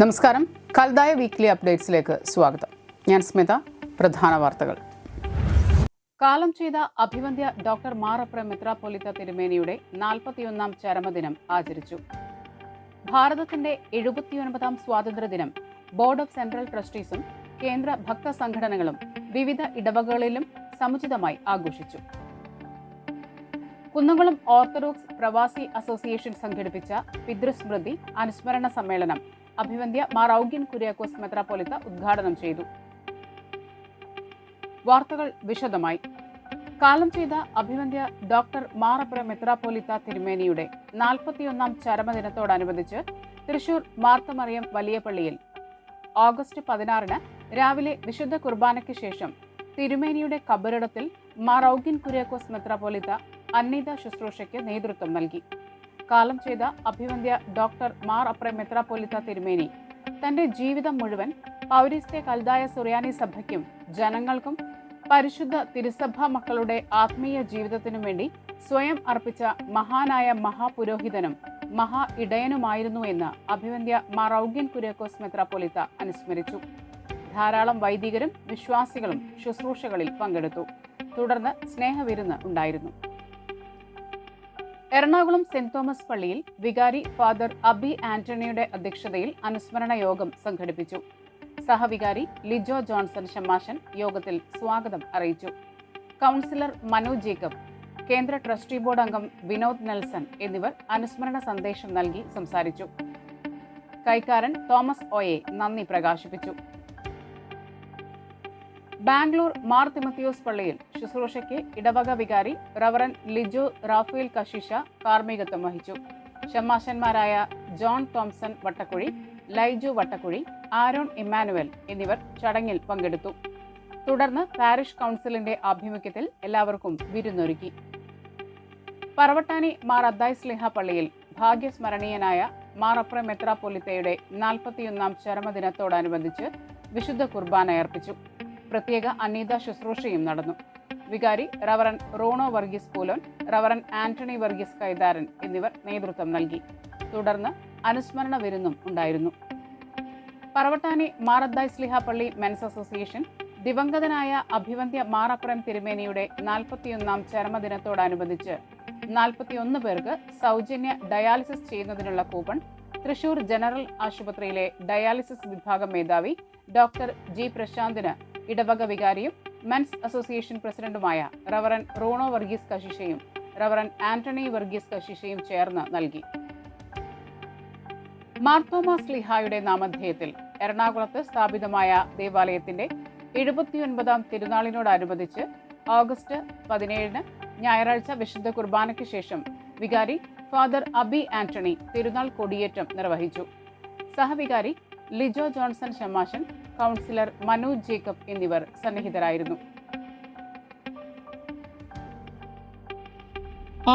നമസ്കാരം. കൽദായ വീക്ക്ലി അപ്ഡേറ്റ്സിലേക്ക് സ്വാഗതം. ഞാൻ സ്മിത. പ്രധാന വാർത്തകൾ. കാലം ചെയ്ത അഭിവന്ദ്യ ഡോക്ടർ മാറപ്ര മെത്രാപ്പൊലീത്ത തിരുമേനിയുടെ 41ാം ചരമദിനം ആചരിച്ചു. ഭാരതത്തിന്റെ 79ാം സ്വാതന്ത്ര്യദിനം ബോർഡ് ഓഫ് സെൻട്രൽ ട്രസ്റ്റീസും കേന്ദ്ര ഭക്ത സംഘടനകളും വിവിധ ഇടവകകളിലും സമുചിതമായി ആഘോഷിച്ചു. കുന്നംകുളം ഓർത്തഡോക്സ് പ്രവാസി അസോസിയേഷൻ സംഘടിപ്പിച്ച പിതൃസ്മൃതി അനുസ്മരണ സമ്മേളനം അഭിവന്ദ്യ മാർ ഔഗ്യൻ കുര്യാക്കോസ് മെത്രാപ്പൊലീത്ത ഉദ്ഘാടനം ചെയ്തു. വാർത്തകൾ വിശദമായി. കാലം ചെയ്ത അഭിവന്ദ്യ ഡോക്ടർ മാറപ്ര മെത്രാപ്പൊലീത്ത തിരുമേനിയുടെ 41ാം ചരമദിനത്തോടനുബന്ധിച്ച് തൃശൂർ മാർത്തമറിയം വലിയ പള്ളിയിൽ ഓഗസ്റ്റ് 16 രാവിലെ വിശുദ്ധ കുർബാനയ്ക്ക് ശേഷം തിരുമേനിയുടെ കബറിടത്തിൽ മാർ ഔഗ്യൻ കുര്യാക്കോസ് മെത്രാപ്പൊലീത്ത അന്നീത ശുശ്രൂഷയ്ക്ക് നേതൃത്വം നൽകി. കാലം ചെയ്ത അഭിവന്ദ്യ ഡോക്ടർ മാർ അപ്ര മെത്രാപ്പൊലീത്ത തിരുമേനി തന്റെ ജീവിതം മുഴുവൻ പൗരസ്ത്യ കൽദായ സുറിയാനി സഭയ്ക്കും ജനങ്ങൾക്കും പരിശുദ്ധ തിരുസഭാ മക്കളുടെ ആത്മീയ ജീവിതത്തിനു വേണ്ടി സ്വയം അർപ്പിച്ച മഹാനായ മഹാപുരോഹിതനും മഹാ ഇടയനുമായിരുന്നു എന്ന് അഭിവന്ദ്യ മാർ ഔഗ്യൻ കുര്യാക്കോസ് മെത്രാപ്പൊലീത്ത അനുസ്മരിച്ചു. ധാരാളം വൈദികരും വിശ്വാസികളും ശുശ്രൂഷകളിൽ പങ്കെടുത്തു. തുടർന്ന് സ്നേഹവിരുന്ന് ഉണ്ടായിരുന്നു. എറണാകുളം സെന്റ് തോമസ് പള്ളിയിൽ വികാരി ഫാദർ അബി ആന്റണിയുടെ അധ്യക്ഷതയിൽ അനുസ്മരണ യോഗം സംഘടിപ്പിച്ചു. സഹവികാരി ലിജോ ജോൺസൺ ഷമാശൻ യോഗത്തിൽ സ്വാഗതം അറിയിച്ചു. കൗൺസിലർ മനു ജേക്കബ്, കേന്ദ്ര ട്രസ്റ്റി ബോർഡ് അംഗം വിനോദ് നെൽസൺ എന്നിവർ അനുസ്മരണ സന്ദേശം നൽകി സംസാരിച്ചു. കൈക്കാരൻ തോമസ് ഒയെ നന്ദി പ്രകാശിപ്പിച്ചു. ബാംഗ്ലൂർ മാർ തിമത്തിയോസ് പള്ളിയിൽ ശുശ്രൂഷയ്ക്ക് ഇടവക വികാരി റവറൻ ലിജു റാഫേൽ കശിഷ കാർമ്മികത്വം വഹിച്ചു. ഷമാശന്മാരായ John Thomson Vattakuzhi, Laiju Vattakuzhi, Aaron Emmanuel എന്നിവർ ചടങ്ങിൽ പങ്കെടുത്തു. തുടർന്ന് പാരിഷ് കൗൺസിലിന്റെ ആഭിമുഖ്യത്തിൽ എല്ലാവർക്കും വിരുന്നൊരുക്കി. പറവട്ടാനി മാർ അദ്ദായ് സ്ലിഹ പള്ളിയിൽ ഭാഗ്യസ്മരണീയനായ മാറപ്ര മെത്രാപ്പൊലീത്തയുടെ 41ാം ചരമദിനത്തോടനുബന്ധിച്ച് വിശുദ്ധ കുർബാന അർപ്പിച്ചു. പ്രത്യേക അന്നീത ശുശ്രൂഷയും നടന്നു. വികാരി reverend Rono Varghese Poolon, reverend Antony Varghese Kaitharan എന്നിവർ നേതൃത്വം നൽകി. തുടർന്ന് അനുസ്മരണ വിരുന്നും ഉണ്ടായിരുന്നു. പറവട്ടാനി മാർ അദ്ദായ് സ്ലിഹ പള്ളി മെൻസ് അസോസിയേഷൻ ദിവംഗതനായ അഭിവന്ദ്യ മാറപ്രം തിരുമേനിയുടെ 41ാം ചരമദിനത്തോടനുബന്ധിച്ച് 41 പേർക്ക് സൗജന്യ ഡയാലിസിസ് ചെയ്യുന്നതിനുള്ള കൂപ്പൺ തൃശൂർ ജനറൽ ആശുപത്രിയിലെ ഡയാലിസിസ് വിഭാഗം മേധാവി ഡോക്ടർ ജി പ്രശാന്തിന് ഇടവക വികാരിയും മെൻസ് അസോസിയേഷൻ പ്രസിഡന്റുമായ റവറൻ റോണോ വർഗീസ് കശിഷയും റവറൻ ആന്റണി വർഗീസ് കശിഷയും ചേർന്ന് നൽകി. മാർത്തോമാ സ്ലിഹായുടെ നാമധേയത്തിൽ എറണാകുളത്ത് സ്ഥാപിതമായ ദേവാലയത്തിന്റെ 79ാം തിരുനാളിനോടനുബന്ധിച്ച് ഓഗസ്റ്റ് 17 ഞായറാഴ്ച വിശുദ്ധ കുർബാനയ്ക്ക് ശേഷം വികാരി ഫാദർ അബി ആന്റണി തിരുനാൾ കൊടിയേറ്റം നിർവഹിച്ചു. സഹവികാരി ലിജോ ജോൺസൺ ഷമാശൻ, കൗൺസിലർ മനു ജേക്കബ് എന്നിവർ സന്നിഹിതരായിരുന്നു.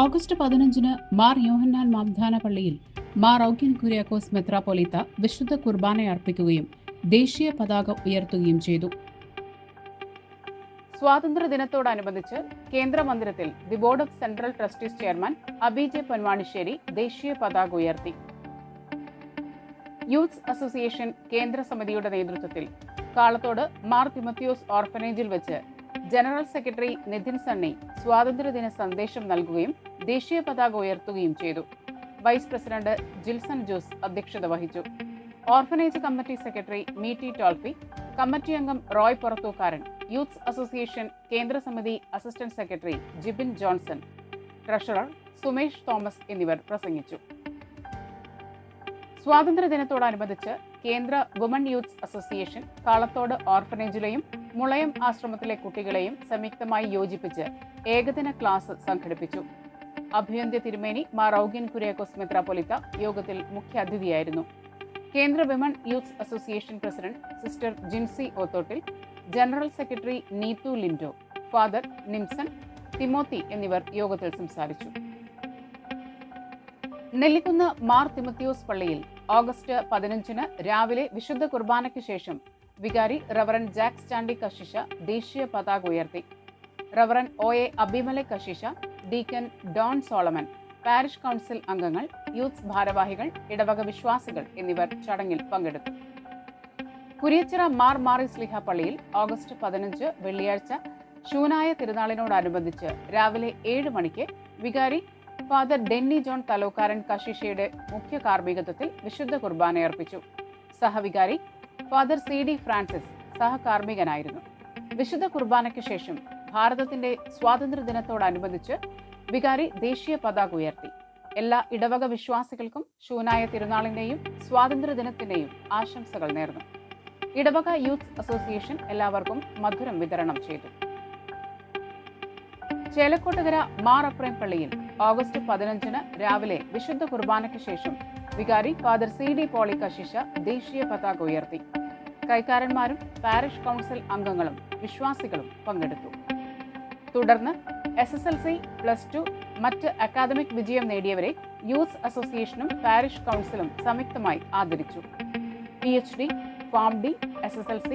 ഓഗസ്റ്റ് 15 മാർ യോഹന്നാൻ മാബ്ദാന പള്ളിയിൽ മാർ ഔഗ്യൻ കുര്യാക്കോസ് മെത്രാപ്പൊലീത്ത വിശുദ്ധ കുർബാന അർപ്പിക്കുകയും ദേശീയ പതാക ഉയർത്തുകയും ചെയ്തു. സ്വാതന്ത്ര്യദിനത്തോടനുബന്ധിച്ച് കേന്ദ്രമന്ദിരത്തിൽ the board of central trustees chairman അബിജെ പൊന്വാണിശ്ശേരി ദേശീയ പതാക ഉയർത്തി. യൂത്ത് അസോസിയേഷൻ കേന്ദ്ര സമിതിയുടെ നേതൃത്വത്തിൽ കാളത്തോട് മാർ തിമത്തിയോസ് ഓർഫനേജിൽ വെച്ച് ജനറൽ സെക്രട്ടറി നിതിൻ സണ്ണി സ്വാതന്ത്ര്യദിന സന്ദേശം നൽകുകയും ദേശീയ പതാക ഉയർത്തുകയും ചെയ്തു. വൈസ് പ്രസിഡന്റ് ജിൽസൺ ജോസ് അധ്യക്ഷത വഹിച്ചു. ഓർഫനേജ് കമ്മിറ്റി സെക്രട്ടറി മീറ്റി ടോൾഫി, കമ്മിറ്റി അംഗം റോയ് പുറത്തൂക്കാരൻ, യൂത്ത് അസോസിയേഷൻ കേന്ദ്ര സമിതി assistant secretary Jibin Johnson, treasurer Sumesh Thomas എന്നിവർ പ്രസംഗിച്ചു. സ്വാതന്ത്ര്യദിനത്തോടനുബന്ധിച്ച് കേന്ദ്ര വുമൺ യൂത്ത് അസോസിയേഷൻ കാളത്തോട് ഓർഫനേജിലെയും മുളയം ആശ്രമത്തിലെ കുട്ടികളെയും സംയുക്തമായി യോജിപ്പിച്ച് ഏകദിന ക്ലാസ് സംഘടിപ്പിച്ചു. അഭിവന്ദ്യ തിരുമേനി മാർ ഔഗ്യൻ കുര്യാക്കോസ് മെത്രാപ്പൊലീത്ത യോഗത്തിൽ മുഖ്യാതിഥിയായിരുന്നു. കേന്ദ്ര women youth association president sister Jincy Othottil, general secretary Neethu Lindo, father Nimson, Timothy എന്നിവർ യോഗത്തിൽ സംസാരിച്ചു. നെല്ലിക്കുന്ന് മാർ തിമത്തിയോസ് പള്ളിയിൽ ഓഗസ്റ്റ് 15 രാവിലെ വിശുദ്ധ കുർബാനയ്ക്ക് ശേഷം വികാരി റവറൻ ജാക്ക് സ്റ്റാൻഡി കശിഷ ദേശീയ പതാക ഉയർത്തി. റവറൻ ഒ എ അബിമലെ കശിഷ, deacon Don Solomon, parish council അംഗങ്ങൾ, യൂത്ത് ഭാരവാഹികൾ, ഇടവക വിശ്വാസികൾ എന്നിവർ ചടങ്ങിൽ പങ്കെടുത്തു. കുരിയച്ചിറ മാർ മാറിസ്ലിഹ പള്ളിയിൽ ഓഗസ്റ്റ് 15 വെള്ളിയാഴ്ച ശൂനായ തിരുനാളിനോടനുബന്ധിച്ച് രാവിലെ 7 മണിക്ക് വികാരി ഫാദർ ഡെന്നി ജോൺ തലോക്കാരൻ കശീഷയുടെ മുഖ്യ കാർമ്മികത്വത്തിൽ വിശുദ്ധ കുർബാനയർപ്പിച്ചു. സഹവികാരി ഫാദർ CD ഫ്രാൻസിസ് സഹകാർമ്മികനായിരുന്നു. വിശുദ്ധ കുർബാനയ്ക്ക് ശേഷം ഭാരതത്തിന്റെ സ്വാതന്ത്ര്യദിനത്തോടനുബന്ധിച്ച് വികാരി ദേശീയ പതാക ഉയർത്തി. എല്ലാ ഇടവക വിശ്വാസികൾക്കും ശൂനായ തിരുനാളിന്റെയും സ്വാതന്ത്ര്യദിനത്തിന്റെയും ആശംസകൾ നേർന്നു. ഇടവക യൂത്ത് അസോസിയേഷൻ എല്ലാവർക്കും മധുരം വിതരണം ചെയ്തു. ചേലക്കോട്ടുകര മാർ അപ്രേം പള്ളിയിൽ ഓഗസ്റ്റ് 15 രാവിലെ വിശുദ്ധ കുർബാനയ്ക്ക് ശേഷം വികാരി ഫാദർ CD പോളി കശീഷ ദേശീയ പതാക ഉയർത്തി. കൈക്കാരന്മാരും പാരിഷ് കൗൺസിൽ അംഗങ്ങളും വിശ്വാസികളും പങ്കെടുത്തു. തുടർന്ന് SSLC, +2, മറ്റ് അക്കാദമിക് വിജയം നേടിയവരെ യൂത്ത് അസോസിയേഷനും പാരിഷ് കൗൺസിലും സംയുക്തമായി ആദരിച്ചു. PhD, FARM-D, SSLC,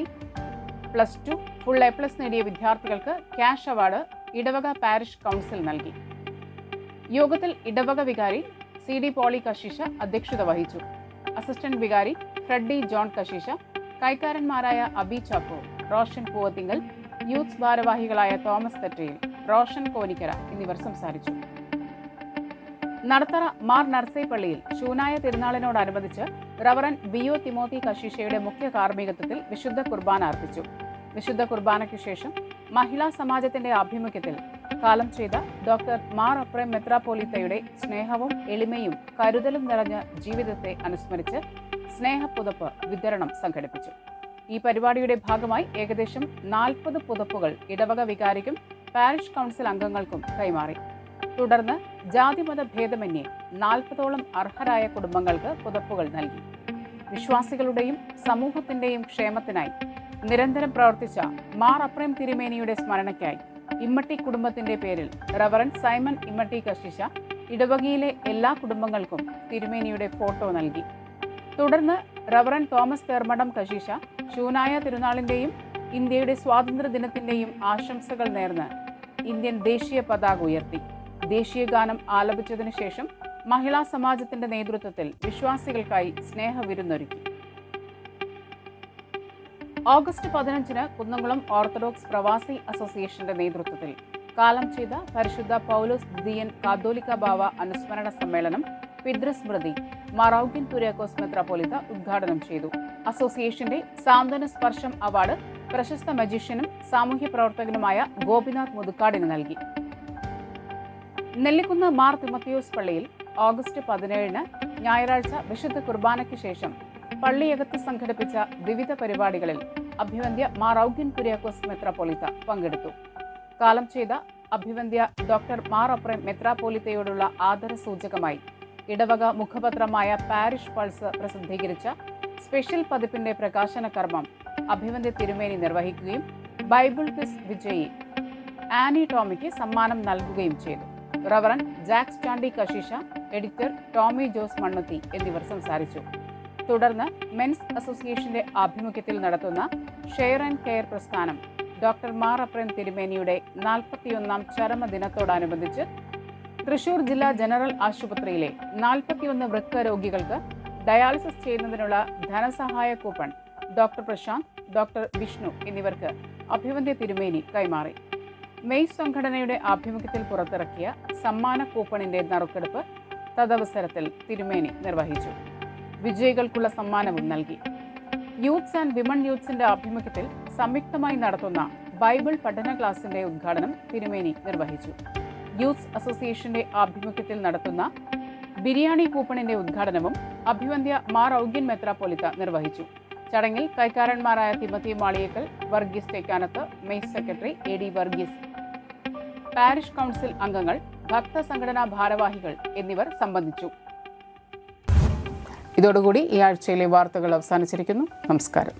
+2, full A+ നേടിയ വിദ്യാർത്ഥികൾക്ക് ക്യാഷ് അവാർഡ് ഇടവക പാരിഷ് കൗൺസിൽ നൽകി. യോഗത്തിൽ ഇടവക വികാരി CD പോളി കശീഷ അധ്യക്ഷത വഹിച്ചു. അസിസ്റ്റന്റ് വികാരി ഫ്രെഡി ജോൺ കശീഷ, കൈക്കാരന്മാരായ അബി ചാക്കോ, റോഷൻ പൂവത്തിങ്കൽ, യൂത്ത് ഭാരവാഹികളായ തോമസ് തെറ്റയിൽ, റോഷൻ കോനിക്കര എന്നിവർ സംസാരിച്ചു. നടത്തറ മാർ നർസൈ പള്ളിയിൽ ശൂനായ തിരുനാളിനോടനുബന്ധിച്ച് റവറൻ BO തിമോത്തി കശീഷയുടെ മുഖ്യ കാർമ്മികത്വത്തിൽ വിശുദ്ധ കുർബാന അർപ്പിച്ചു. വിശുദ്ധ കുർബാനയ്ക്ക് ശേഷം മഹിളാ സമാജത്തിന്റെ ആഭിമുഖ്യത്തിൽ കാലം ചെയ്ത ഡോക്ടർ മാർ അപ്രേം മെത്രാപ്പോലീത്തയുടെ സ്നേഹവും എളിമയും കരുതലും നിറഞ്ഞ ജീവിതത്തെ അനുസ്മരിച്ച് സ്നേഹപ്പുതപ്പ് വിതരണം സംഘടിപ്പിച്ചു. ഈ പരിപാടിയുടെ ഭാഗമായി ഏകദേശം 40 പുതപ്പുകൾ ഇടവക വികാരിക്കും പാരിഷ് കൗൺസിൽ അംഗങ്ങൾക്കും കൈമാറി. തുടർന്ന് ജാതിമത ഭേദമന്യേ 40ഓളം അർഹരായ കുടുംബങ്ങൾക്ക് പുതപ്പുകൾ നൽകി. വിശ്വാസികളുടെയും സമൂഹത്തിന്റെയും ക്ഷേമത്തിനായി നിരന്തരം പ്രവർത്തിച്ച മാർ അപ്രേം തിരുമേനിയുടെ സ്മരണയ്ക്കായി ഇമ്മട്ടി കുടുംബത്തിന്റെ പേരിൽ റവറൻ സൈമൺ ഇമ്മട്ടി കശീഷ ഇടവകയിലെ എല്ലാ കുടുംബങ്ങൾക്കും തിരുമേനിയുടെ ഫോട്ടോ നൽകി. തുടർന്ന് റവറൻ തോമസ് തേർമഠം കശീഷ ശൂനായ തിരുനാളിന്റെയും ഇന്ത്യയുടെ സ്വാതന്ത്ര്യദിനത്തിന്റെയും ആശംസകൾ നേർന്ന് ഇന്ത്യൻ ദേശീയ പതാക ഉയർത്തി. ദേശീയ ഗാനം ആലപിച്ചതിനു ശേഷം മഹിളാ സമാജത്തിന്റെ നേതൃത്വത്തിൽ വിശ്വാസികൾക്കായി സ്നേഹവിരുന്നൊരുക്കി. ഓഗസ്റ്റ് 15 കുന്നംകുളം ഓർത്തഡോക്സ് പ്രവാസി അസോസിയേഷന്റെ നേതൃത്വത്തിൽ കാലം ചെയ്ത പരിശുദ്ധ പൗലോസ് ദ്വിതീയൻ കാതോലിക്ക ബാവ അനുസ്മരണ സമ്മേളനം പിതൃസ്മൃതി മാറൌഗ്യൻ കുര്യാക്കോസ് മെത്രാപ്പോലീത്ത ഉദ്ഘാടനം ചെയ്തു. അസോസിയേഷന്റെ സാന്ത്വന സ്പർശം അവാർഡ് പ്രശസ്ത മജീഷ്യനും സാമൂഹ്യ പ്രവർത്തകനുമായ ഗോപിനാഥ് മുതുക്കാടിന് നൽകി. നെല്ലിക്കുന്ന് മാർ തിമത്തിയോസ് പള്ളിയിൽ ഓഗസ്റ്റ് 17 ഞായറാഴ്ച വിശുദ്ധ കുർബാനയ്ക്ക് ശേഷം പള്ളിയകത്ത് സംഘടിപ്പിച്ച വിവിധ പരിപാടികളിൽ അഭിവന്ദ്യ മാറൌഗ്യൻ കുര്യാക്കോസ് മെത്രാപ്പോലീത്ത പങ്കെടുത്തു. കാലം ചെയ്ത അഭിവന്ദ്യ ഡോക്ടർ മാർ അപ്രേം മെത്രാപ്പോലീത്തയോടുള്ള ആദരസൂചകമായി ഇടവക മുഖപത്രമായ പാരിഷ് പൾസ് പ്രസിദ്ധീകരിച്ച സ്പെഷ്യൽ പതിപ്പിന്റെ പ്രകാശന കർമ്മം അഭിവന്ദ്യ തിരുമേനി നിർവഹിക്കുകയും ബൈബിൾ ക്വിസ് വിജയി ആനി ടോമിക്ക് സമ്മാനം നൽകുകയും ചെയ്തു. റവറൻ ജാക്സ് ചാണ്ടി കശീഷ, എഡിറ്റർ ടോമി ജോസ് മണ്ണുത്തി എന്നിവർ സംസാരിച്ചു. തുടർന്ന് മെൻസ് അസോസിയേഷന്റെ ആഭിമുഖ്യത്തിൽ നടത്തുന്ന ഷെയർ ആൻഡ് കെയർ പ്രസ്ഥാനം ഡോക്ടർ മാർ അപ്രേം തിരുമേനിയുടെ 41ാം ചരമദിനത്തോടനുബന്ധിച്ച് തൃശൂർ ജില്ലാ ജനറൽ ആശുപത്രിയിലെ 41 വൃക്ക രോഗികൾക്ക് ഡയാലിസിസ് ചെയ്യുന്നതിനുള്ള ധനസഹായ coupon doctor Prashant, doctor Vishnu എന്നിവർക്ക് അഭിവന്ദ്യ തിരുമേനി കൈമാറി. മെയ്സ് സംഘടനയുടെ ആഭിമുഖ്യത്തിൽ പുറത്തിറക്കിയ സമ്മാന കൂപ്പണിന്റെ നറുക്കെടുപ്പ് തദവസരത്തിൽ തിരുമേനി നിർവഹിച്ചു. വിജയികൾക്കുള്ള സമ്മാനവും നൽകി. യൂത്ത്സ് ആൻഡ് വിമൺ യൂത്ത്സിന്റെ ആഭിമുഖ്യത്തിൽ സംയുക്തമായി നടത്തുന്ന ബൈബിൾ പഠന ക്ലാസിന്റെ ഉദ്ഘാടനം തിരുമേനി നിർവഹിച്ചു. യൂത്ത് അസോസിയേഷന്റെ ആഭിമുഖ്യത്തിൽ നടത്തുന്ന ബിരിയാണി കൂപ്പണിന്റെ ഉദ്ഘാടനവും അഭിവന്ദ്യ മാർ ഔഗ്യൻ മെത്രാപ്പോലീത്ത നിർവഹിച്ചു. ചടങ്ങിൽ കൈക്കാരന്മാരായ തിമത്തി മാളിയേക്കൽ, വർഗീസ് തേക്കാനത്ത്, മെയ്സ് secretary AD Varghese, parish council അംഗങ്ങൾ, ഭക്ത സംഘടനാ ഭാരവാഹികൾ എന്നിവർ സംബന്ധിച്ചു. ഇതോടുകൂടി ഈ ആഴ്ചയിലെ വാർത്തകൾ അവസാനിച്ചിരിക്കുന്നു. നമസ്കാരം.